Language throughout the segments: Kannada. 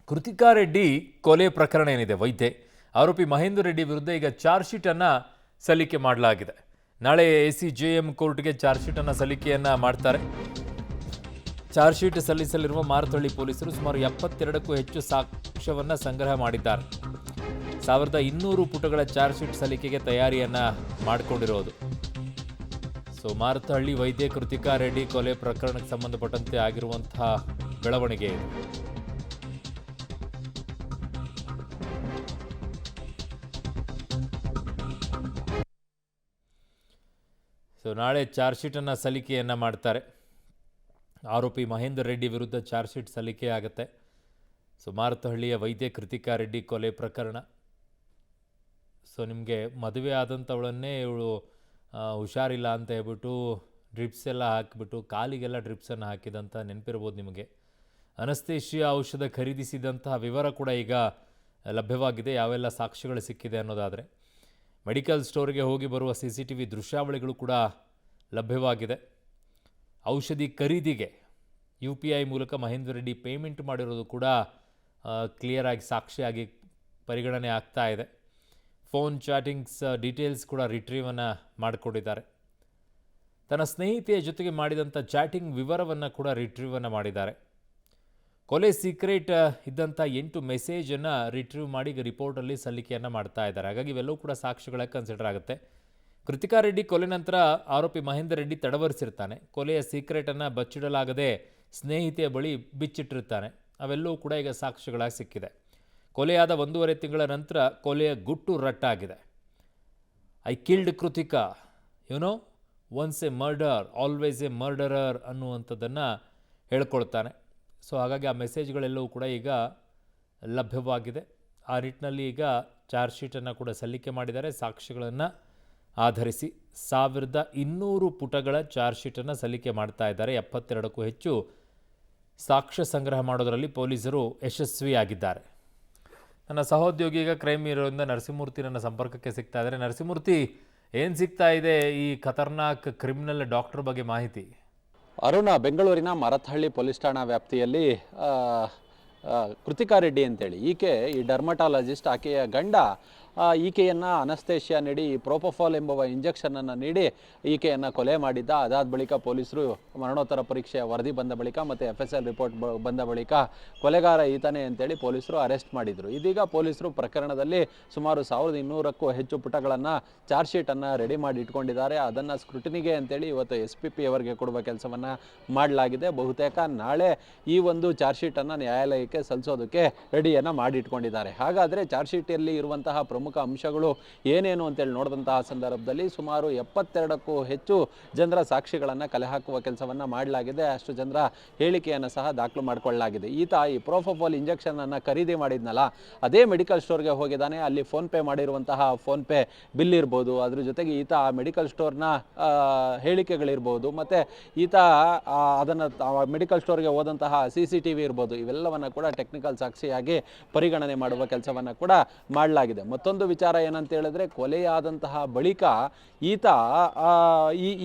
ಕೃತಿಕಾ ರೆಡ್ಡಿ ಕೊಲೆ ಪ್ರಕರಣ ಏನಿದೆ ವೈದ್ಯೆ ಆರೋಪಿ ಮಹೇಂದ್ರ ರೆಡ್ಡಿ ವಿರುದ್ಧ ಈಗ ಚಾರ್ಜ್ ಶೀಟ್ ಅನ್ನು ಸಲ್ಲಿಕೆ ಮಾಡಲಾಗಿದೆ. ನಾಳೆ ACJM ಕೋರ್ಟ್ಗೆ ಚಾರ್ಜ್ ಶೀಟ್ ಅನ್ನು ಸಲ್ಲಿಕೆಯನ್ನ ಮಾಡ್ತಾರೆ. ಚಾರ್ಜ್ ಶೀಟ್ ಸಲ್ಲಿಸಲಿರುವ ಮಾರತಹಳ್ಳಿ ಪೊಲೀಸರು ಸುಮಾರು 72ಕ್ಕೂ ಹೆಚ್ಚು ಸಾಕ್ಷ್ಯವನ್ನು ಸಂಗ್ರಹ ಮಾಡಿದ್ದಾರೆ. 1200 ಪುಟಗಳ ಚಾರ್ಜ್ ಶೀಟ್ ಸಲ್ಲಿಕೆಗೆ ತಯಾರಿಯನ್ನ ಮಾಡಿಕೊಂಡಿರೋದು. ಮಾರತಹಳ್ಳಿ ವೈದ್ಯೆ ಕೃತಿಕಾ ರೆಡ್ಡಿ ಕೊಲೆ ಪ್ರಕರಣಕ್ಕೆ ಸಂಬಂಧಪಟ್ಟಂತೆ ಆಗಿರುವಂತಹ ಬೆಳವಣಿಗೆ. ನಾಳೆ ಚಾರ್ಜ್ ಶೀಟನ್ನು ಸಲ್ಲಿಕೆಯನ್ನು ಮಾಡ್ತಾರೆ. ಆರೋಪಿ ಮಹೇಂದ್ರ ರೆಡ್ಡಿ ವಿರುದ್ಧ ಚಾರ್ಜ್ ಶೀಟ್ ಸಲ್ಲಿಕೆ ಆಗುತ್ತೆ. ಮಾರತಹಳ್ಳಿಯ ವೈದ್ಯೆ ಕೃತಿಕಾ ರೆಡ್ಡಿ ಕೊಲೆ ಪ್ರಕರಣ. ನಿಮಗೆ ಮದುವೆ ಆದಂಥವಳನ್ನೇ ಇವಳು ಹುಷಾರಿಲ್ಲ ಅಂತ ಹೇಳ್ಬಿಟ್ಟು ಡ್ರಿಪ್ಸ್ ಎಲ್ಲ ಹಾಕಿಬಿಟ್ಟು ಕಾಲಿಗೆಲ್ಲ ಡ್ರಿಪ್ಸನ್ನು ಹಾಕಿದಂಥ ನೆನಪಿರ್ಬೋದು ನಿಮಗೆ. ಅನಸ್ತೇಶಿಯಾ ಔಷಧ ಖರೀದಿಸಿದಂತಹ ವಿವರ ಕೂಡ ಈಗ ಲಭ್ಯವಾಗಿದೆ. ಯಾವೆಲ್ಲ ಸಾಕ್ಷ್ಯಗಳು ಸಿಕ್ಕಿದೆ ಅನ್ನೋದಾದರೆ ಮೆಡಿಕಲ್ ಸ್ಟೋರ್ಗೆ ಹೋಗಿ ಬರುವ CCTV ದೃಶ್ಯಾವಳಿಗಳು ಕೂಡ ಲಭ್ಯವಾಗಿದೆ. ಔಷಧಿ ಖರೀದಿಗೆ UPI ಮೂಲಕ ಮಹೇಂದ್ರ ರೆಡ್ಡಿ ಪೇಮೆಂಟ್ ಮಾಡಿರೋದು ಕೂಡ ಕ್ಲಿಯರಾಗಿ ಸಾಕ್ಷಿಯಾಗಿ ಪರಿಗಣನೆ ಆಗ್ತಾ ಇದೆ. ಫೋನ್ ಚಾಟಿಂಗ್ಸ್ ಡೀಟೇಲ್ಸ್ ಕೂಡ ರಿಟ್ರೀವನ್ನು ಮಾಡಿಕೊಂಡಿದ್ದಾರೆ. ತನ್ನ ಸ್ನೇಹಿತೆಯ ಜೊತೆಗೆ ಮಾಡಿದಂಥ ಚಾಟಿಂಗ್ ವಿವರವನ್ನು ಕೂಡ ರಿಟ್ರೀವನ್ನು ಮಾಡಿದ್ದಾರೆ. ಕೊಲೆ ಸೀಕ್ರೆಟ್ ಇದ್ದಂಥ 8 ಮೆಸೇಜನ್ನು ರಿಟ್ರೀವ್ ಮಾಡಿ ರಿಪೋರ್ಟಲ್ಲಿ ಸಲ್ಲಿಕೆಯನ್ನು ಮಾಡ್ತಾ ಇದ್ದಾರೆ. ಹಾಗಾಗಿ ಇವೆಲ್ಲವೂ ಕೂಡ ಸಾಕ್ಷಿಗಳಾಗಿ ಕನ್ಸಿಡರ್ ಆಗುತ್ತೆ. ಕೃತಿಕಾ ರೆಡ್ಡಿ ಕೊಲೆ ನಂತರ ಆರೋಪಿ ಮಹೇಂದ್ರ ರೆಡ್ಡಿ ತಡವರಿಸಿರ್ತಾನೆ. ಕೊಲೆಯ ಸೀಕ್ರೆಟನ್ನು ಬಚ್ಚಿಡಲಾಗದೆ ಸ್ನೇಹಿತೆಯ ಬಳಿ ಬಿಚ್ಚಿಟ್ಟಿರ್ತಾನೆ. ಅವೆಲ್ಲವೂ ಕೂಡ ಈಗ ಸಾಕ್ಷಿಗಳಾಗಿ ಸಿಕ್ಕಿದೆ. ಕೊಲೆಯಾದ 1.5 ತಿಂಗಳ ನಂತರ ಕೊಲೆಯ ಗುಟ್ಟು ರಟ್ಟಾಗಿದೆ. I killed Kritika, once a murderer always a murderer ಅನ್ನುವಂಥದ್ದನ್ನು ಹೇಳ್ಕೊಳ್ತಾನೆ. ಹಾಗಾಗಿ ಆ ಮೆಸೇಜ್ಗಳೆಲ್ಲವೂ ಕೂಡ ಈಗ ಲಭ್ಯವಾಗಿದೆ. ಆ ನಿಟ್ಟಿನಲ್ಲಿ ಈಗ ಚಾರ್ಜ್ ಶೀಟನ್ನು ಕೂಡ ಸಲ್ಲಿಕೆ ಮಾಡಿದ್ದಾರೆ. ಸಾಕ್ಷಿಗಳನ್ನು ಆಧರಿಸಿ 1200 ಪುಟಗಳ ಚಾರ್ಜ್ ಶೀಟನ್ನು ಸಲ್ಲಿಕೆ ಮಾಡ್ತಾ ಇದ್ದಾರೆ. 72ಕ್ಕೂ ಹೆಚ್ಚು ಸಾಕ್ಷ್ಯ ಸಂಗ್ರಹ ಮಾಡೋದರಲ್ಲಿ ಪೊಲೀಸರು ಯಶಸ್ವಿಯಾಗಿದ್ದಾರೆ. ನನ್ನ ಸಹೋದ್ಯೋಗಿ ಈಗ ಕ್ರೈಮ್ ಬ್ಯೂರೋದಿಂದ ನರಸಿಂಹಮೂರ್ತಿ ನನ್ನ ಸಂಪರ್ಕಕ್ಕೆ ಸಿಗ್ತಾ ಇದ್ದಾರೆ. ನರಸಿಂಹಮೂರ್ತಿ, ಏನು ಸಿಗ್ತಾ ಇದೆ ಈ ಖತರ್ನಾಕ್ ಕ್ರಿಮಿನಲ್ ಡಾಕ್ಟರ್ ಬಗ್ಗೆ ಮಾಹಿತಿ? ಅರುಣ, ಬೆಂಗಳೂರಿನ ಮಾರತಹಳ್ಳಿ ಪೊಲೀಸ್ ಠಾಣಾ ವ್ಯಾಪ್ತಿಯಲ್ಲಿ ಕೃತಿಕಾ ರೆಡ್ಡಿ ಅಂತೇಳಿ ಈಕೆ ಈ ಡರ್ಮಟಾಲಜಿಸ್ಟ್, ಆಕೆಯ ಗಂಡ ಈಕೆಯನ್ನು ಅನಸ್ತೇಶಿಯಾ ನೀಡಿ ಪ್ರೋಪೋಫಾಲ್ ಎಂಬ ಇಂಜೆಕ್ಷನನ್ನು ನೀಡಿ ಈಕೆಯನ್ನು ಕೊಲೆ ಮಾಡಿದ್ದ. ಅದಾದ ಬಳಿಕ ಪೊಲೀಸರು ಮರಣೋತ್ತರ ಪರೀಕ್ಷೆಯ ವರದಿ ಬಂದ ಬಳಿಕ ಮತ್ತು FSL ರಿಪೋರ್ಟ್ ಬಂದ ಬಳಿಕ ಕೊಲೆಗಾರ ಈತನೇ ಅಂತೇಳಿ ಪೊಲೀಸರು ಅರೆಸ್ಟ್ ಮಾಡಿದರು. ಇದೀಗ ಪೊಲೀಸರು ಪ್ರಕರಣದಲ್ಲಿ ಸುಮಾರು 1200ಕ್ಕೂ ಹೆಚ್ಚು ಪುಟಗಳನ್ನು ಚಾರ್ಜ್ ಶೀಟನ್ನು ರೆಡಿ ಮಾಡಿ ಇಟ್ಕೊಂಡಿದ್ದಾರೆ. ಅದನ್ನು ಸ್ಕ್ರೂಟಿನಿಗೆ ಅಂತೇಳಿ ಇವತ್ತು SPP ಅವರಿಗೆ ಕೊಡುವ ಕೆಲಸವನ್ನು ಮಾಡಲಾಗಿದೆ. ಬಹುತೇಕ ನಾಳೆ ಈ ಒಂದು ಚಾರ್ಜ್ ಶೀಟನ್ನು ನ್ಯಾಯಾಲಯಕ್ಕೆ ಸಲ್ಲಿಸೋದಕ್ಕೆ ರೆಡಿಯನ್ನು ಮಾಡಿಟ್ಕೊಂಡಿದ್ದಾರೆ. ಹಾಗಾದರೆ ಚಾರ್ಜ್ ಶೀಟಲ್ಲಿ ಇರುವಂತಹ ಪ್ರಮುಖ ಅಂಶಗಳು ಏನೇನು ಅಂತೇಳಿ ನೋಡಿದಂತಹ ಸಂದರ್ಭದಲ್ಲಿ ಸುಮಾರು 72ಕ್ಕೂ ಹೆಚ್ಚು ಜನರ ಸಾಕ್ಷಿಗಳನ್ನು ಕಲೆ ಹಾಕುವ ಕೆಲಸವನ್ನು ಮಾಡಲಾಗಿದೆ. ಅಷ್ಟು ಜನರ ಹೇಳಿಕೆಯನ್ನು ಸಹ ದಾಖಲು ಮಾಡಿಕೊಳ್ಳಲಾಗಿದೆ. ಈತ ಈ ಪ್ರೋಪೋಫಾಲ್ ಇಂಜೆಕ್ಷನನ್ನು ಖರೀದಿ ಮಾಡಿದ್ನಲ್ಲ, ಅದೇ ಮೆಡಿಕಲ್ ಸ್ಟೋರ್ಗೆ ಹೋಗಿದ್ದಾನೆ. ಅಲ್ಲಿ ಫೋನ್ಪೇ ಮಾಡಿರುವಂತಹ ಫೋನ್ಪೇ ಬಿಲ್ ಇರ್ಬೋದು, ಅದ್ರ ಜೊತೆಗೆ ಈತ ಆ ಮೆಡಿಕಲ್ ಸ್ಟೋರ್ನ ಹೇಳಿಕೆಗಳಿರ್ಬೋದು, ಮತ್ತು ಈತ ಅದನ್ನು ಮೆಡಿಕಲ್ ಸ್ಟೋರ್ಗೆ ಹೋದಂತಹ CCTV ಇರ್ಬೋದು, ಇವೆಲ್ಲವನ್ನು ಕೂಡ ಟೆಕ್ನಿಕಲ್ ಸಾಕ್ಷಿಯಾಗಿ ಪರಿಗಣನೆ ಮಾಡುವ ಕೆಲಸವನ್ನು ಕೂಡ ಮಾಡಲಾಗಿದೆ. ಮತ್ತೊಂದು ವಿಚಾರ ಏನಂತ ಹೇಳಿದ್ರೆ, ಕೊಲೆಯಾದಂತಹ ಬಳಿಕ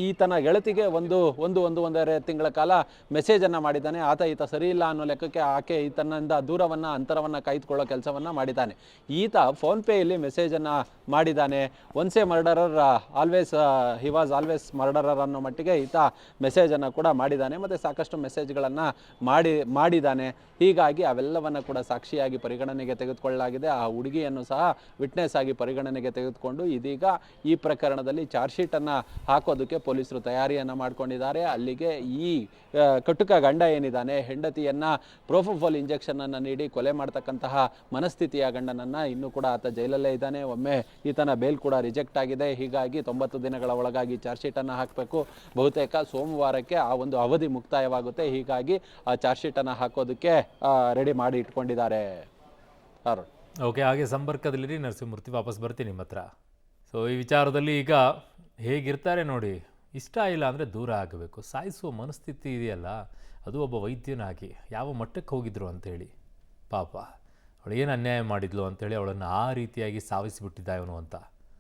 ಈತನ ಗೆಳತಿಗೆ ಒಂದೂವರೆ ತಿಂಗಳ ಕಾಲ ಮೆಸೇಜನ್ನು ಮಾಡಿದ್ದಾನೆ. ಈತ ಸರಿ ಇಲ್ಲ ಅನ್ನೋ ಲೆಕ್ಕಕ್ಕೆ ಆಕೆ ಈತನಿಂದ ಅಂತರವನ್ನು ಕಾಯ್ದುಕೊಳ್ಳೋ ಕೆಲಸವನ್ನು ಮಾಡಿದ್ದಾನೆ. ಈತ ಫೋನ್ಪೇಯಲ್ಲಿ ಮೆಸೇಜನ್ನು ಮಾಡಿದ್ದಾನೆ. Once A murderer always he was always murderer ಅನ್ನೋ ಮಟ್ಟಿಗೆ ಈತ ಮೆಸೇಜನ್ನು ಕೂಡ ಮಾಡಿದ್ದಾನೆ. ಮತ್ತು ಸಾಕಷ್ಟು ಮೆಸೇಜ್ಗಳನ್ನು ಮಾಡಿದ್ದಾನೆ. ಹೀಗಾಗಿ ಅವೆಲ್ಲವನ್ನು ಕೂಡ ಸಾಕ್ಷಿಯಾಗಿ ಪರಿಗಣನೆಗೆ ತೆಗೆದುಕೊಳ್ಳಲಾಗಿದೆ. ಆ ಹುಡುಗಿಯನ್ನು ಸಹ ವಿಟ್ನೆಸ್ ಆಗಿ ಪರಿಗಣನೆಗೆ ತೆಗೆದುಕೊಂಡು ಇದೀಗ ಈ ಪ್ರಕರಣದಲ್ಲಿ ಚಾರ್ಜ್ ಶೀಟನ್ನು ಹಾಕೋದಕ್ಕೆ ಪೊಲೀಸರು ತಯಾರಿಯನ್ನು ಮಾಡಿಕೊಂಡಿದ್ದಾರೆ. ಅಲ್ಲಿಗೆ ಈ ಕಟುಕ ಗಂಡ ಏನಿದ್ದಾನೆ, ಹೆಂಡತಿಯನ್ನು ಪ್ರೋಪೋಫಾಲ್ ಇಂಜೆಕ್ಷನನ್ನು ನೀಡಿ ಕೊಲೆ ಮಾಡ್ತಕ್ಕಂತಹ ಮನಸ್ಥಿತಿಯ ಗಂಡನನ್ನು ಇನ್ನೂ ಕೂಡ ಆತ ಜೈಲಲ್ಲೇ ಇದ್ದಾನೆ. ಒಮ್ಮೆ ಈತನ ಬೇಲ್ ಕೂಡ ರಿಜೆಕ್ಟ್ ಆಗಿದೆ. ಹೀಗಾಗಿ 90 ದಿನಗಳ ಒಳಗಾಗಿ ಚಾರ್ಜ್ ಶೀಟನ್ನು ಹಾಕಬೇಕು. ಬಹುತೇಕ ಸೋಮವಾರಕ್ಕೆ ಆ ಒಂದು ಅವಧಿ ಮುಕ್ತಾಯವಾಗುತ್ತೆ. ಹೀಗಾಗಿ ಆ ಚಾರ್ಜ್ ಶೀಟನ್ನು ಹಾಕೋದಕ್ಕೆ ರೆಡಿ ಮಾಡಿ ಇಟ್ಕೊಂಡಿದ್ದಾರೆ. ಓಕೆ, ಹಾಗೆ ಸಂಪರ್ಕದಲ್ಲಿರಿ ನರಸಿಂಹಮೂರ್ತಿ. ವಾಪಸ್ ಬರ್ತೀನಿ ನಿಮ್ಮ ಹತ್ರ. ಈ ವಿಚಾರದಲ್ಲಿ ಈಗ ಹೇಗಿರ್ತಾರೆ ನೋಡಿ, ಇಷ್ಟ ಇಲ್ಲ ಅಂದರೆ ದೂರ ಆಗಬೇಕು. ಸಾಯಿಸುವ ಮನಸ್ಥಿತಿ ಇದೆಯಲ್ಲ, ಅದು ಒಬ್ಬ ವೈದ್ಯನಾಗಿ ಯಾವ ಮಟ್ಟಕ್ಕೆ ಹೋಗಿದ್ರು ಅಂಥೇಳಿ. ಪಾಪ ಅವಳು ಏನು ಅನ್ಯಾಯ ಮಾಡಿದ್ಲು ಅಂಥೇಳಿ ಅವಳನ್ನು ಆ ರೀತಿಯಾಗಿ ಸಾವಿಸಿಬಿಟ್ಟಿದ್ದ ಇವನು ಅಂತ.